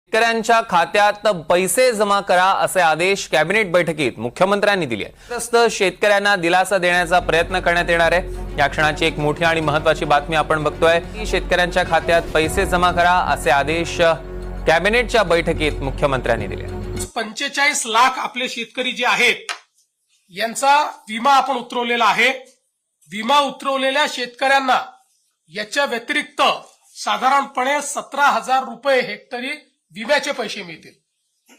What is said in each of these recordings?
शेतकऱ्यांच्या खात्यात पैसे जमा करा असे आदेश कॅबिनेट बैठकीत मुख्यमंत्र्यांनी दिले आहेत। शेतकऱ्यांना दिलासा देण्याचा प्रयत्न करण्यात येणार आहे। या क्षणाची एक मोठी आणि महत्त्वाची बातमी आपण बघतोय की शेतकऱ्यांच्या खात्यात पैसे जमा करा असे आदेश कॅबिनेटच्या बैठकीत मुख्यमंत्र्यांनी दिले। 45 लाख आपले शेतकरी जे आहेत यांचा विमा आपण उतरवलेला आहे। विमा उतरवलेल्या शेतकऱ्यांना याच्या व्यतिरिक्त साधारणपणे 17,000 रुपये हेक्टरी विम्याचे पैसे मिळतील।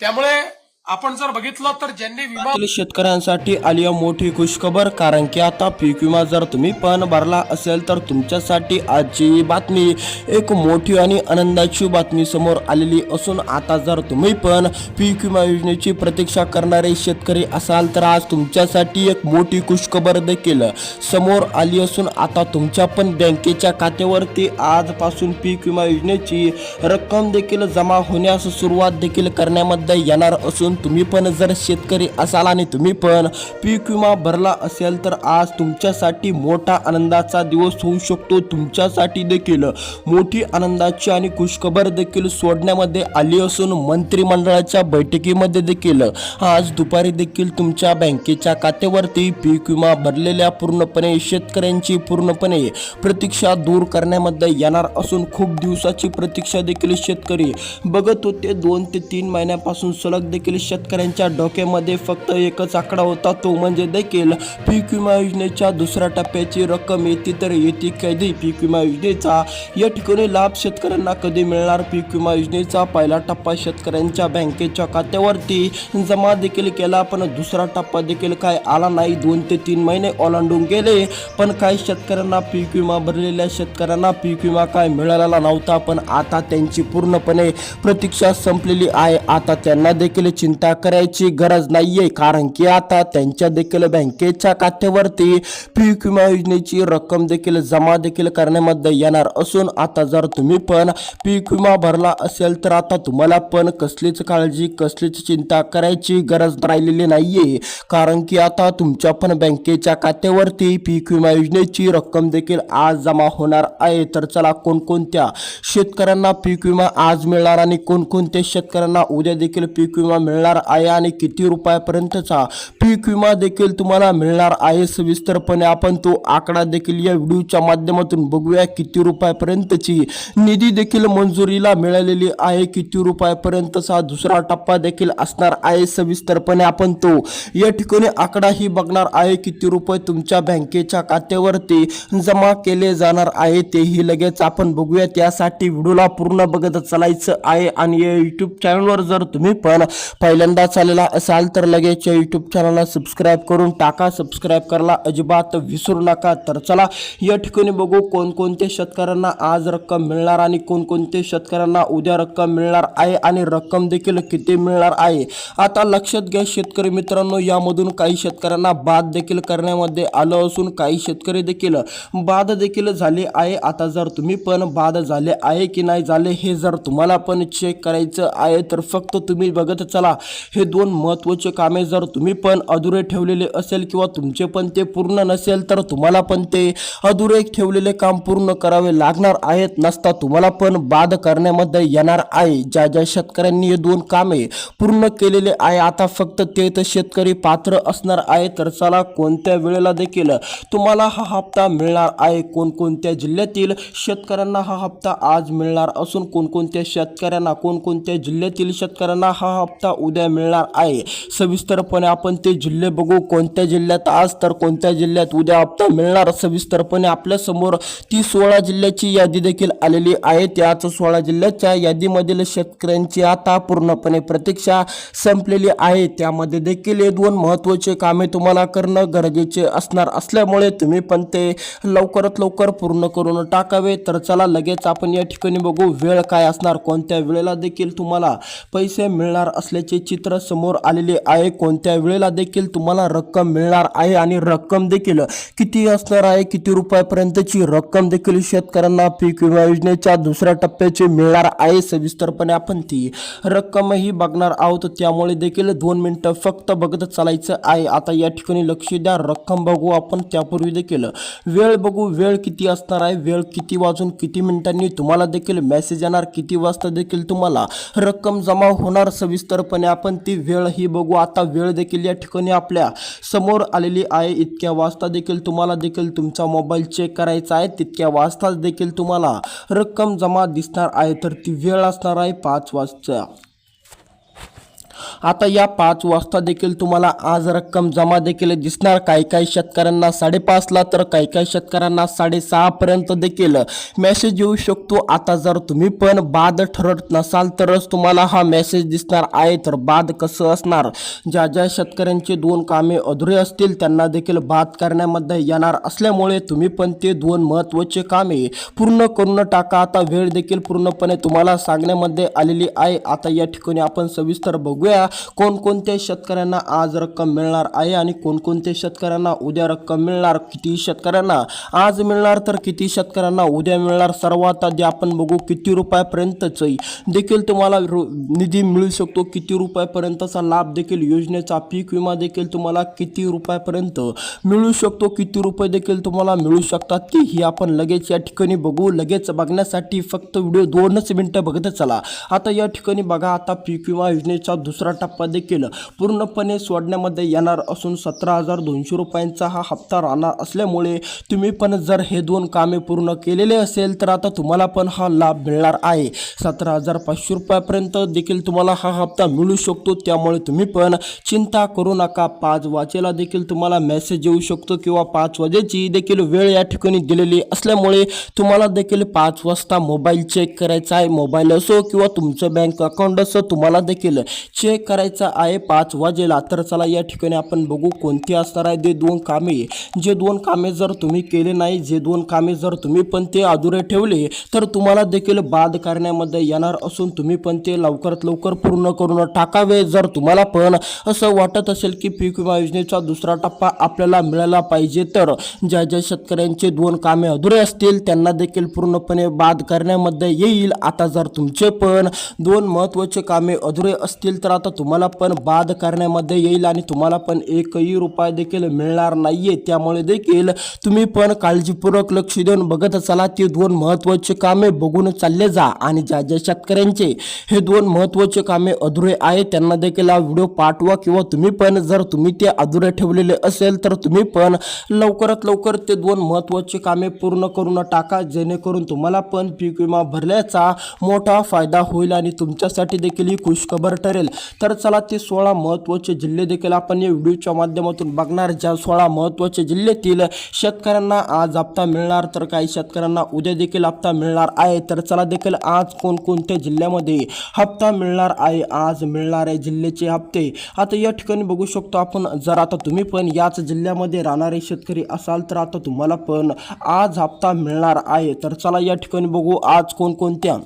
त्यामुळे आपण जर बघितलं तर ज्यांनी विमा शेतकऱ्यांसाठी आली मोठी खुशखबर, कारण की आता पीक विमा जर तुम्ही पण भरला असेल तर तुमच्यासाठी आजची बातमी एक मोठी आणि आनंदाची बातमी समोर आलेली असून आता जर तुम्ही पण पीक विमा योजनेची प्रतीक्षा करणारे शेतकरी असाल तर आज तुमच्यासाठी एक मोठी खुशखबर देखील समोर आली असून आता तुमच्या पण बँकेच्या खात्यावरती आजपासून पीक विमा योजनेची रक्कम देखील जमा होण्यास सुरुवात देखील करण्यामध्ये येणार असून तुम्ही पण जर शेतकरी असाल आणि तुम्ही पण पीक विमा भरला असेल तर आज तुमच्यासाठी मोठा आनंदाचा दिवस होऊ शकतो। तुमच्यासाठी देखील मोठी आनंदाची आणि खुशखबर देखील सोडण्यामध्ये आली असून मंत्रिमंडळाच्या बैठकीमध्ये देखील आज दुपारी देखील तुमच्या बँकेच्या खात्यावरती पीक विमा भरलेल्या पूर्णपणे शेतकऱ्यांची पूर्णपणे प्रतीक्षा दूर करण्यामध्ये येणार असून खूप दिवसाची प्रतीक्षा देखील शेतकरी बघत होते। 2 ते 3 महिन्यापासून सलग देखील शेतकऱ्यांच्या डोक्यामध्ये फक्त एकच आकडा होता, तो म्हणजे देखील पीक विमा योजनेच्या दुसऱ्या टप्प्याची रक्कम येते तर येते कधी, पीक विमा योजनेचा या ठिकाणी लाभ शेतकऱ्यांना कधी मिळणार, पीक विमा योजनेचा पहिला टप्पा शेतकऱ्यांच्या बँकेच्या खात्यावरती जमा देखील केला पण दुसरा टप्पा देखील काय आला नाही। 2 ते 3 महिने ओलांडून गेले पण काही शेतकऱ्यांना पीक विमा भरलेल्या शेतकऱ्यांना पीक विमा काय मिळालेला नव्हता, पण आता त्यांची पूर्णपणे प्रतीक्षा संपलेली आहे। आता त्यांना देखील चिंता करायची गरज नाहीये, कारण की आता त्यांच्या देखील बँकेच्या खात्यावरती पीक विमा योजनेची रक्कम देखील जमा देखील करण्यामध्ये येणार असून आता जर तुम्ही पण पीक विमा भरला असेल तर आता तुम्हाला पण कसलीच काळजी कसलीच चिंता करायची गरज राहिलेली नाहीये, कारण की आता तुमच्या पण बँकेच्या खात्यावरती पीक विमा योजनेची रक्कम देखील आज जमा होणार आहे। तर चला कोणकोणत्या शेतकऱ्यांना पीक विमा आज मिळणार आणि कोणकोणत्या शेतकऱ्यांना उद्या देखील पीक विमा मिळणार आहे आणि किती रुपयापर्यंतचा पीक विमा देखील तुम्हाला मिळणार आहे सविस्तरपणे आपण तो आकडा देखील या व्हिडिओच्या माध्यमातून बघूया। किती रुपयापर्यंतची निधी देखील मंजुरीला मिळालेली आहे, किती रुपयापर्यंतचा दुसरा टप्पा देखील असणार आहे सविस्तरपणे आपण तो या ठिकाणी आकडाही बघणार आहे। किती रुपये तुमच्या बँकेच्या खात्यावरती जमा केले जाणार आहे तेही लगेच आपण बघूया। त्यासाठी व्हिडिओला पूर्ण बघत चालायचं आहे आणि या यूट्यूब चॅनलवर जर तुम्ही पण पहिल्यांदा चालला असाल तर लगेच यूट्यूब चॅनलला सबस्क्राइब करून टाका, सबस्क्राइब करायला अजिबात विसरू नका। तर चला या ठिकाणी बघू कोणकोणत्या शेतकऱ्यांना आज रक्कम मिळणार आणि कोणकोणत्या शेतकऱ्यांना उद्या रक्कम मिळणार आहे आणि रक्कम देखील किती मिळणार आहे। आता लक्षात घ्या शेतकरी मित्रांनो, यामधून काही शेतकऱ्यांना बाद देखील करण्यामध्ये आलं असून काही शेतकरी देखील बाद देखील झाले आहे। आता जर तुम्ही पण बाद झाले आहे की नाही झाले हे जर तुम्हाला पण चेक करायचं आहे तर फक्त तुम्ही बघत चला। हे 2 महत्त्वाचे कामे जर तुम्ही पण अधुरे ठेवलेले असेल किंवा तुमचे पण ते पूर्ण नसेल तर तुम्हाला पण ते अधुरे ठेवलेले काम पूर्ण करावे लागणार आहेत, नसता तुम्हाला पण बाद करण्यामध्ये येणार आहे। ज्या ज्या शेतकऱ्यांनी हे 2 कामे पूर्ण केलेले आहे आता फक्त ते तर शेतकरी पात्र असणार आहे। तर चला कोणत्या वेळेला देखील तुम्हाला हा हप्ता मिळणार आहे, कोणकोणत्या जिल्ह्यातील शेतकऱ्यांना हा हप्ता आज मिळणार असून कोणकोणत्या शेतकऱ्यांना कोणकोणत्या जिल्ह्यातील शेतकऱ्यांना हा हप्ता उद्या मिळणार आहे सविस्तरपणे आपण ते जिल्हे बघू। कोणत्या जिल्ह्यात आज तर कोणत्या जिल्ह्यात उद्या हप्ता मिळणार सविस्तरपणे आपल्या समोर ती 16 जिल्ह्याची यादी देखील आलेली आहे। त्याच 16 जिल्ह्याच्या यादीमधील शेतकऱ्यांची आता पूर्णपणे प्रतीक्षा संपलेली आहे। त्यामध्ये देखील हे 2 महत्त्वाचे कामे तुम्हाला करणं गरजेचे असणार असल्यामुळे तुम्ही पण ते लवकरात लवकर पूर्ण करून टाकावे। तर चला लगेच आपण या ठिकाणी बघू वेळ काय असणार, कोणत्या वेळेला देखील तुम्हाला पैसे मिळणार असल्याची शेतकऱ्यांचे चित्र समोर आलेले आहे. कोणत्या वेळेला देखील तुम्हाला रक्कम मिळणार आहे आणि रक्कम देखील किती असणार आहे, किती रुपयापर्यंतची रक्कम देखील शेतकऱ्यांना पीक विमा योजनेच्या दुसऱ्या टप्प्याची मिळणार आहे. सविस्तरपणे आपण ती रक्कमही बघणार आहोत. त्यामुळे देखील 2 मिनिटं फक्त बघत चालायचं आहे. आता या ठिकाणी लक्ष द्या. रक्कम बघू आपण. त्यापूर्वी देखील वेळ बघू. वेळ किती असणार आहे, वेळ किती वाजून किती मिनिटांनी तुम्हाला देखील मेसेज येणार, किती वाजता देखील तुम्हाला रक्कम जमा होणार. सविस्तरपणे आपण ती वेळ ही बघू. आता वेळ देखील या ठिकाणी आपल्या समोर आलेली आहे. इतक्या वाजता देखील तुम्हाला देखील तुमचा मोबाईल चेक करायचा आहे. तितक्या वाजताच देखील तुम्हाला रक्कम जमा दिसणार आहे. तर ती वेळ असणार आहे 5 वाजता. आता या 5 वाजता देखील तुम्हाला आज रक्कम जमा देखील दिसणार. काही शेतकऱ्यांना 5:30ला तर काही शेतकऱ्यांना 6:30 पर्यंत देखील मेसेज येऊ शकतो. आता जर तुम्ही पण बाद ठरत नसाल तरच तुम्हाला हा मेसेज दिसणार आहे. तर बाद कसं असणार, ज्या शेतकऱ्यांचे 2 कामे अधुरे असतील त्यांना देखील बाद करण्यामध्ये येणार असल्यामुळे तुम्ही पण ते 2 महत्त्वाचे कामे पूर्ण करून टाका. आता वेळ देखील पूर्णपणे तुम्हाला सांगण्यामध्ये आलेली आहे. आता या ठिकाणी आपण सविस्तर बघूया कोणकोणत्या शेतकऱ्यांना आज रक्कम मिळणार आहे आणि कोणकोणत्या शेतकऱ्यांना उद्या रक्कम मिळणार. किती शेतकऱ्यांना आज मिळणार तर किती शेतकऱ्यांना उद्या मिळणार. सर्वात आधी आपण बघू किती रुपयापर्यंतच देखील तुम्हाला निधी मिळू शकतो, किती रुपयापर्यंतचा लाभ देखील योजनेचा पीक विमा देखील तुम्हाला किती रुपयापर्यंत मिळू शकतो, किती रुपये देखील तुम्हाला मिळू शकतात तेही आपण लगेच या ठिकाणी बघू. लगेच बघण्यासाठी फक्त व्हिडिओ 2 मिनिटं बघत चला. आता या ठिकाणी बघा. आता पीक विमा योजनेचा दुसरा टप्पा देखील पूर्णपणे सोडण्यामध्ये येणार असून 17,200 रुपयांचा हा हप्ता राहणार असल्यामुळे तुम्ही पण जर हे 2 कामे पूर्ण केलेले असेल तर आता तुम्हाला पण हा लाभ मिळणार आहे. 17,500 रुपयापर्यंत देखील तुम्हाला हा हप्ता मिळू शकतो. त्यामुळे तुम्ही पण चिंता करू नका. 5 वाजेला देखील तुम्हाला मेसेज येऊ शकतो किंवा 5 वाजेची देखील वेळ या ठिकाणी दिलेली असल्यामुळे तुम्हाला देखील 5 वाजता मोबाईल चेक करायचा आहे. मोबाईल असो किंवा तुमचं बँक अकाउंट असो तुम्हाला देखील चेक करायचा आहे 5 वाजेला. तर चला या ठिकाणी आपण बघू कोणती असणार आहे ते 2 कामे. जे 2 कामे जर तुम्ही केले नाही, जे 2 कामे जर तुम्ही पण ते अधुरे ठेवले तर तुम्हाला देखील बाद करण्यामध्ये येणार असून तुम्ही पण ते लवकरात लवकर पूर्ण करून टाकावे. जर तुम्हाला पण असं वाटत असेल की पीक विमा योजनेचा दुसरा टप्पा आपल्याला मिळाला पाहिजे तर ज्या शेतकऱ्यांचे 2 कामे अधुरे असतील त्यांना देखील पूर्णपणे बाद करण्यामध्ये येईल. आता जर तुमचे पण 2 महत्त्वाचे कामे अधुरे असतील तर आता तुम्हाला पण बाद करण्यामध्ये येईल आणि तुम्हाला पण 1ही रुपया देखील मिळणार नाहीये. त्यामुळे देखील तुम्ही पण काळजीपूर्वक लक्ष देऊन बघत चला. ते 2 महत्त्वाचे कामे बघून चालले जा आणि ज्या शेतकऱ्यांचे हे 2 महत्त्वाचे कामे अधुरे आहेत त्यांना देखील हा व्हिडिओ पाठवा किंवा तुम्ही पण जर तुम्ही ते अधुरे ठेवलेले असेल तर तुम्ही पण लवकरात लवकर ते 2 महत्त्वाचे कामे पूर्ण करून टाका, जेणेकरून तुम्हाला पण पीक विमा भरल्याचा मोठा फायदा होईल आणि तुमच्यासाठी देखील ही खुशखबर ठरेल. तर चला ते 16 महत्त्वाचे जिल्हे देखील आपण या व्हिडिओच्या माध्यमातून बघणार. ज्या 16 महत्त्वाचे जिल्ह्यातील शेतकऱ्यांना आज हप्ता मिळणार तर काही शेतकऱ्यांना उद्या देखील हप्ता मिळणार आहे. तर चला देखील आज कोणकोणत्या जिल्ह्यामध्ये हप्ता मिळणार आहे, आज मिळणाऱ्या जिल्ह्याचे हप्ते आता या ठिकाणी बघू शकतो आपण. जर आता तुम्ही पण याच जिल्ह्यामध्ये राहणारे शेतकरी असाल तर आता तुम्हाला पण आज हप्ता मिळणार आहे. तर चला या ठिकाणी बघू आज कोणकोणत्या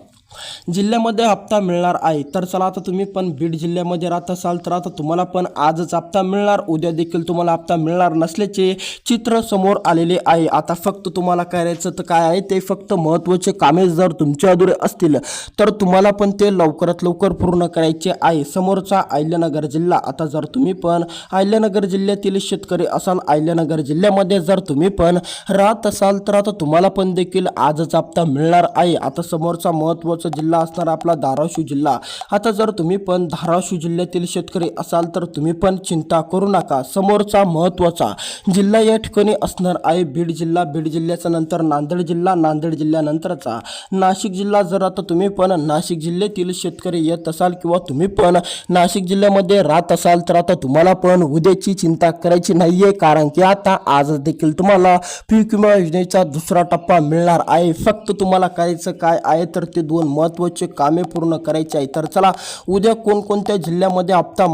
जिल्ह्यामध्ये हप्ता मिळणार आहे. तर चला आता तुम्ही पण बीड जिल्ह्यामध्ये राहत असाल तर आता तुम्हाला पण आजच हप्ता मिळणार, उद्या देखील तुम्हाला हप्ता मिळणार नसल्याचे चित्र समोर आलेले आहे. आता फक्त तुम्हाला करायचं तर काय आहे ते फक्त महत्त्वाचे कामे जर तुमच्या अधुरे असतील तर तुम्हाला पण ते लवकरात लवकर पूर्ण करायचे आहे. समोरचा अहिल्यानगर जिल्हा. आता जर तुम्ही पण अहिल्यानगर जिल्ह्यातील शेतकरी असाल, अहिल्यानगर जिल्ह्यामध्ये जर तुम्ही पण राहत असाल तर आता तुम्हाला पण देखील आजच हप्ता मिळणार आहे. आता समोरचा महत्त्वाचा जिल्हा असणार आपला धाराशिव जिल्हा. आता जर तुम्ही पण धाराशिव जिल्ह्यातील शेतकरी असाल तर तुम्ही पण चिंता करू नका. समोरचा महत्त्वाचा जिल्हा या ठिकाणी असणार आहे बीड जिल्हा. बीड जिल्ह्याचा नंतर नांदेड जिल्हा, नांदेड जिल्ह्यानंतरचा नाशिक जिल्हा. जर आता तुम्ही पण नाशिक जिल्ह्यातील शेतकरी येत असाल किंवा तुम्ही पण नाशिक जिल्ह्यामध्ये राहत असाल तर आता तुम्हाला पण उद्याची चिंता करायची नाहीये, कारण की आता आज देखील तुम्हाला पीक विमा योजनेचा दुसरा टप्पा मिळणार आहे. फक्त तुम्हाला करायचं काय आहे तर ते 2 महत्त्वाचे कामे पूर्ण करायचे आहे. तर चला उद्या कोणकोणत्या जिल्ह्यामध्ये हप्ता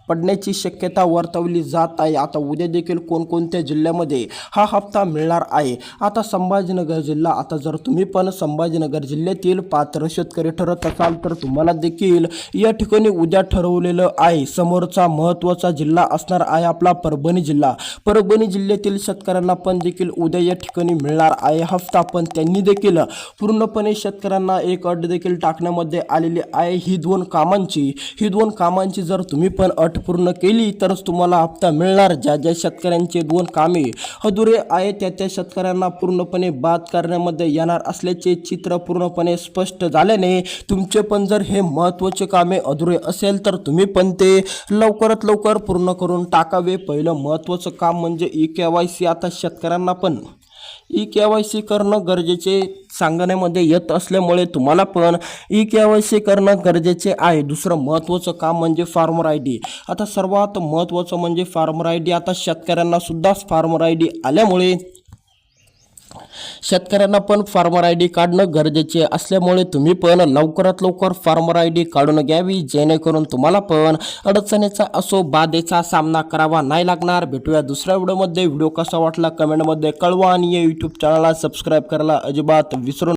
पडण्याची शक्यता वर्तवली जात आहे. आता उद्या देखील कोणकोणत्या जिल्ह्यामध्ये हा हप्ता मिळणार आहे. आता संभाजीनगर जिल्हा, आता जर तुम्ही पण संभाजीनगर जिल्ह्यातील पात्र शेतकरी ठरत असाल तर तुम्हाला देखील या ठिकाणी उद्या ठरवलेलं आहे. समोरचा महत्त्वाचा जिल्हा असणार आहे आपला परभणी जिल्हा. परभणी जिल्ह्यातील शेतकऱ्यांना पण देखील उद्या या ठिकाणी मिळणार आहे हप्ता. पण त्यांनी देखील पूर्णपणे शेतकऱ्यांना एक अट देखील टाकण्यामध्ये आलेली आहे. ही दोन कामांची जर तुम्ही पण अट पूर्ण केली तरच तुम्हाला हप्ता मिळणार. ज्या शेतकऱ्यांचे 2 कामे अधुरे आहेत त्या शेतकऱ्यांना पूर्णपणे बाद करण्यामध्ये येणार असल्याचे चित्र पूर्णपणे स्पष्ट झाल्याने तुमचे पण जर हे महत्त्वाचे कामे अधुरे असेल तर तुम्ही पण ते लवकरात लवकर पूर्ण करून टाकावे. पहिलं महत्त्वाचं काम म्हणजे ई-KYC. आता शेतकऱ्यांना पण ई-KYC करणं गरजेचे सांगण्यामध्ये येत असल्यामुळे तुम्हाला पण ई-KYC करणं गरजेचे आहे. दुसरं महत्त्वाचं काम म्हणजे फार्मर ID. आता सर्वात महत्त्वाचं म्हणजे फार्मर ID. आता शेतकऱ्यांना सुद्धा फार्मर ID आल्यामुळे शेतकऱ्यांना पण फार्मर ID काढणं गरजेचे असल्यामुळे तुम्ही पण लवकरात लवकर फार्मर ID काढून घ्यावी, जेणेकरून तुम्हाला पण अडचणीचा असो बाधेचा सामना करावा नाही लागणार. भेटूया दुसऱ्या व्हिडिओमध्ये. व्हिडिओ कसा वाटला कमेंटमध्ये कळवा आणि या यूट्यूब चॅनलला सबस्क्राईब करायला अजिबात विसरू